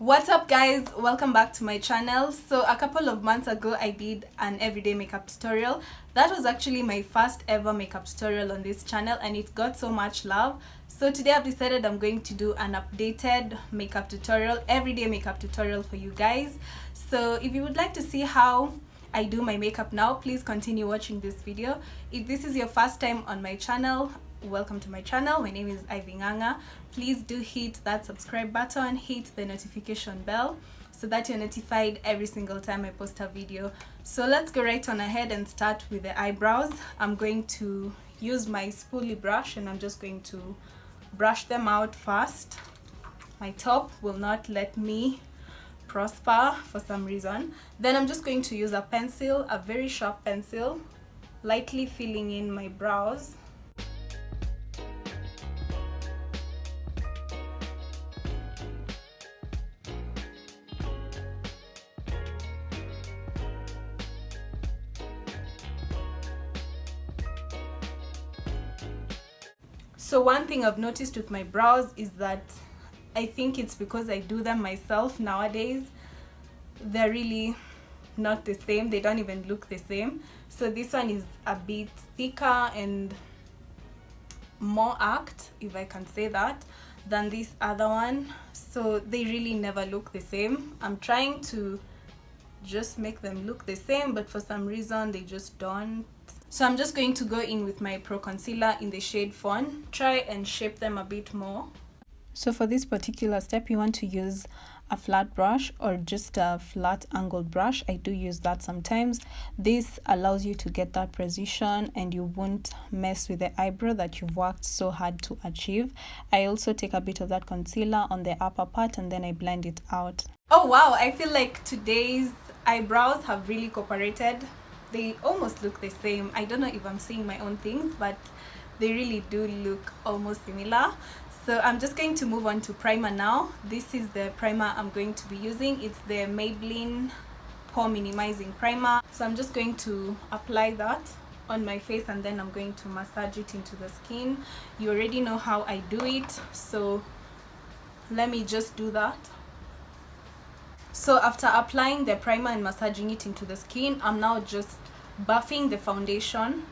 What's up guys, welcome back to my channel. So a couple of months ago I did an everyday makeup tutorial. That was actually my first ever makeup tutorial on this channel and it got so much love. So today I've decided I'm going to do an updated makeup tutorial, everyday makeup tutorial for you guys. So if you would like to see how I do my makeup now, please continue watching this video. If this is your first time on my channel, welcome to my channel. My name is Ivy Nganga. Please do hit that subscribe button, hit the notification bell so that you're notified every single time I post a video. So let's go right on ahead and start with the eyebrows. I'm going to use my spoolie brush and I'm just going to brush them out first. My top will not let me prosper for some reason. Then I'm just going to use a pencil, a very sharp pencil, lightly filling in my brows. So one thing I've noticed with my brows is that I think it's because I do them myself nowadays. They're really not the same. They don't even look the same. So this one is a bit thicker and more arched, if I can say that, than this other one. So they really never look the same. I'm trying to just make them look the same, but for some reason they just don't. So I'm just going to go in with my Pro Concealer in the shade Fawn, try and shape them a bit more. So for this particular step, you want to use a flat brush or just a flat angled brush. I do use that sometimes. This allows you to get that precision and you won't mess with the eyebrow that you've worked so hard to achieve. I also take a bit of that concealer on the upper part and then I blend it out. Oh wow, I feel like today's eyebrows have really cooperated. They almost look the same. I don't know if I'm seeing my own things, but they really do look almost similar. So I'm just going to move on to primer now. This is the primer I'm going to be using. It's the Maybelline Pore Minimizing Primer. So I'm just going to apply that on my face and then I'm going to massage it into the skin. You already know how I do it, so let me just do that. So after applying the primer and massaging it into the skin, I'm now just buffing the foundation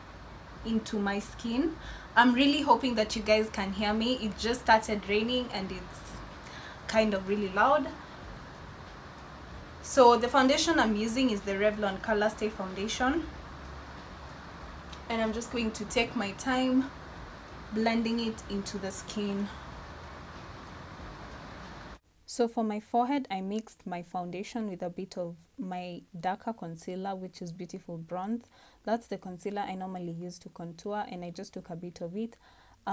into my skin. I'm really hoping that you guys can hear me. It just started raining and it's kind of really loud. So the foundation I'm using is the Revlon Color Stay Foundation. And I'm just going to take my time blending it into the skin. So for my forehead, I mixed my foundation with a bit of my darker concealer, which is Beautiful Bronze. That's the concealer I normally use to contour, and I just took a bit of it,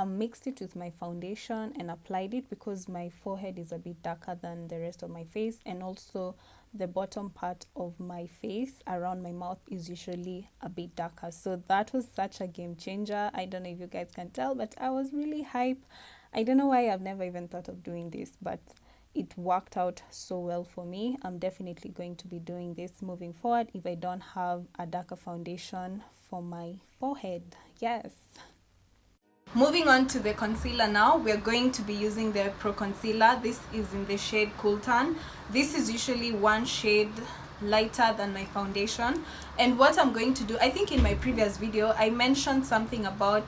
mixed it with my foundation and applied it because my forehead is a bit darker than the rest of my face, and also the bottom part of my face around my mouth is usually a bit darker. So that was such a game changer. I don't know if you guys can tell, but I was really hype. I don't know why I've never even thought of doing this, but it worked out so well for me. I'm definitely going to be doing this moving forward if I don't have a darker foundation for my forehead. Yes. Moving on to the concealer now, we're going to be using the Pro Concealer. This is in the shade Cool Tan. This is usually one shade lighter than my foundation. And what I'm going to do, I think in my previous video, I mentioned something about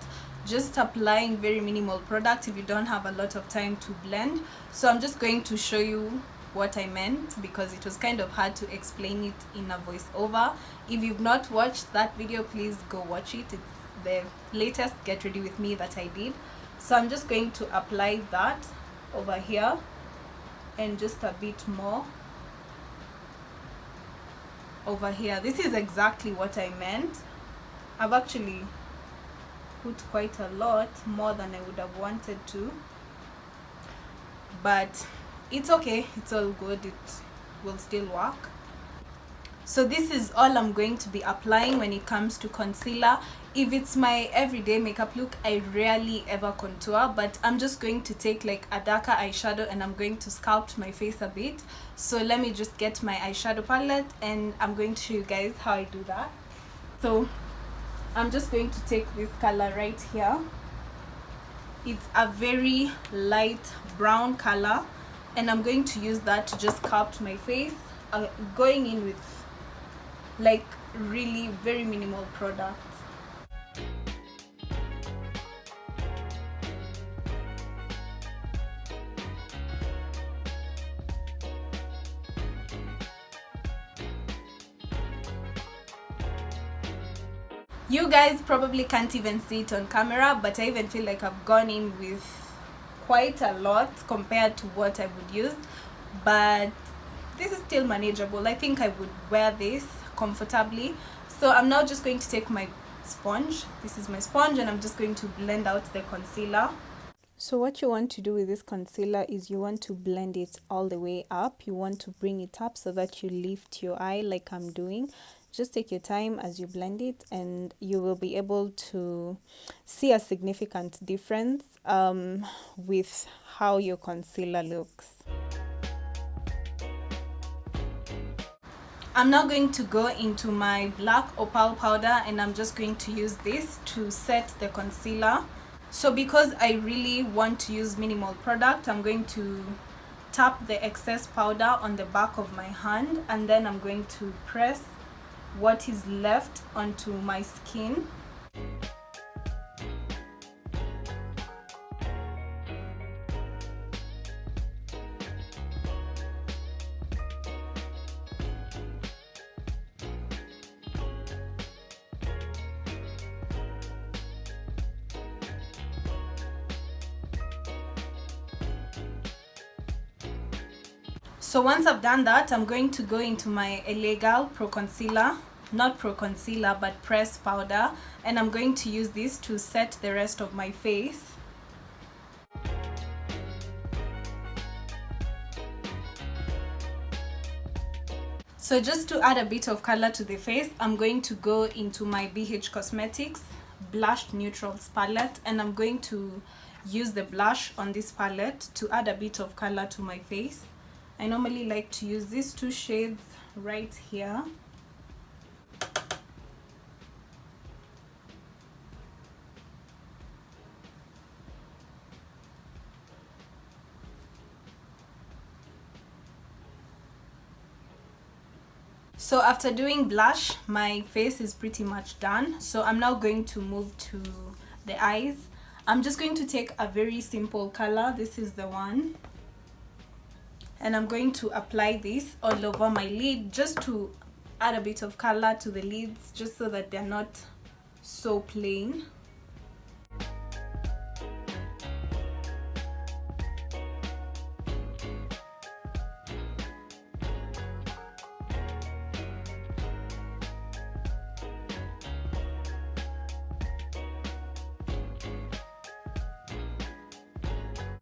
just applying very minimal product if you don't have a lot of time to blend. So I'm just going to show you what I meant because it was kind of hard to explain it in a voiceover. If you've not watched that video, please go watch it. It's the latest Get Ready With Me that I did. So I'm just going to apply that over here and just a bit more over here. This is exactly what I meant. I've actually put quite a lot more than I would have wanted to, but it's okay, it's all good, it will still work. So this is all I'm going to be applying when it comes to concealer. If it's my everyday makeup look, I rarely ever contour, but I'm just going to take like a darker eyeshadow and I'm going to sculpt my face a bit. So let me just get my eyeshadow palette and I'm going to show you guys how I do that. So I'm just going to take this color right here. It's a very light brown color and I'm going to use that to just sculpt my face, going in with like really very minimal products. You guys probably can't even see it on camera, but I even feel like I've gone in with quite a lot compared to what I would use, but this is still manageable. I think I would wear this comfortably. So I'm now just going to take my sponge. This is my sponge, and I'm just going to blend out the concealer. So what you want to do with this concealer is you want to blend it all the way up. You want to bring it up so that you lift your eye like I'm doing. Just take your time as you blend it, and you will be able to see a significant difference with how your concealer looks. I'm now going to go into my black opal powder, and I'm just going to use this to set the concealer. So because I really want to use minimal product, I'm going to tap the excess powder on the back of my hand, and then I'm going to press what is left onto my skin. So once I've done that, I'm going to go into my LA Girl Pro Concealer, not Pro Concealer, but press powder, and I'm going to use this to set the rest of my face. So just to add a bit of color to the face, I'm going to go into my BH Cosmetics Blush Neutrals palette, and I'm going to use the blush on this palette to add a bit of color to my face. I normally like to use these two shades right here. So after doing blush, my face is pretty much done. So I'm now going to move to the eyes. I'm just going to take a very simple color. This is the one. And I'm going to apply this all over my lid just to add a bit of color to the lids, just so that they're not so plain.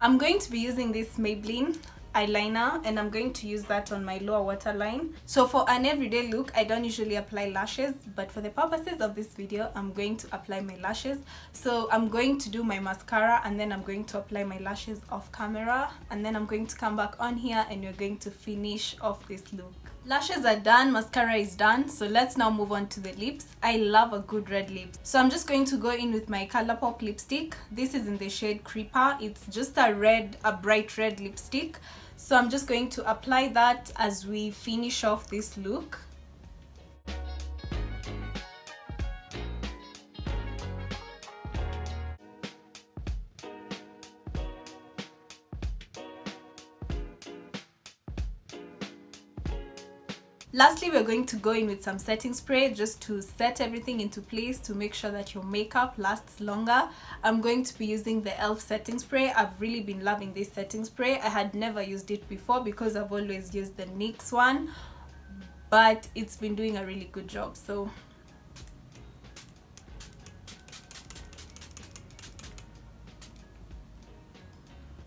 I'm going to be using this Maybelline eyeliner, and I'm going to use that on my lower waterline. So for an everyday look, I don't usually apply lashes, but for the purposes of this video, I'm going to apply my lashes. So I'm going to do my mascara, and then I'm going to apply my lashes off camera, and then I'm going to come back on here, and we're going to finish off this look. Lashes are done, mascara is done, so let's now move on to the lips. I love a good red lip, so I'm just going to go in with my Colourpop lipstick. This is in the shade Creeper. It's just a bright red lipstick. So I'm just going to apply that as we finish off this look. Lastly, we're going to go in with some setting spray just to set everything into place to make sure that your makeup lasts longer. I'm going to be using the e.l.f. setting spray. I've really been loving this setting spray. I had never used it before because I've always used the NYX one, but it's been doing a really good job. So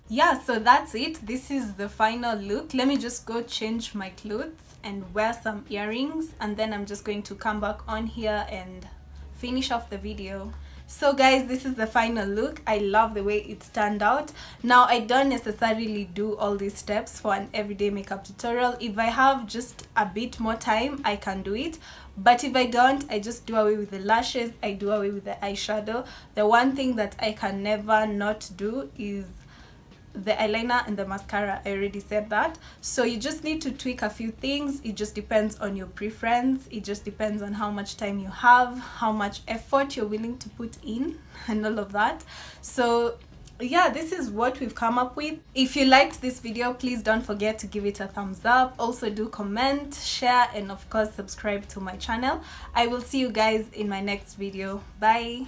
yeah, so that's it. This is the final look. Let me just go change my clothes and wear some earrings, and then I'm just going to come back on here and finish off the video. So guys, this is the final look. I love the way it's turned out. Now, I don't necessarily do all these steps for an everyday makeup tutorial. If I have just a bit more time, I can do it, but if I don't, I just do away with the lashes, I do away with the eyeshadow. The one thing that I can never not do is the eyeliner and the mascara, I already said that. So you just need to tweak a few things. It just depends on your preference. It just depends on how much time you have, how much effort you're willing to put in, and all of that. So yeah, this is what we've come up with. If you liked this video, please don't forget to give it a thumbs up. Also do comment, share, and of course subscribe to my channel. I will see you guys in my next video. Bye.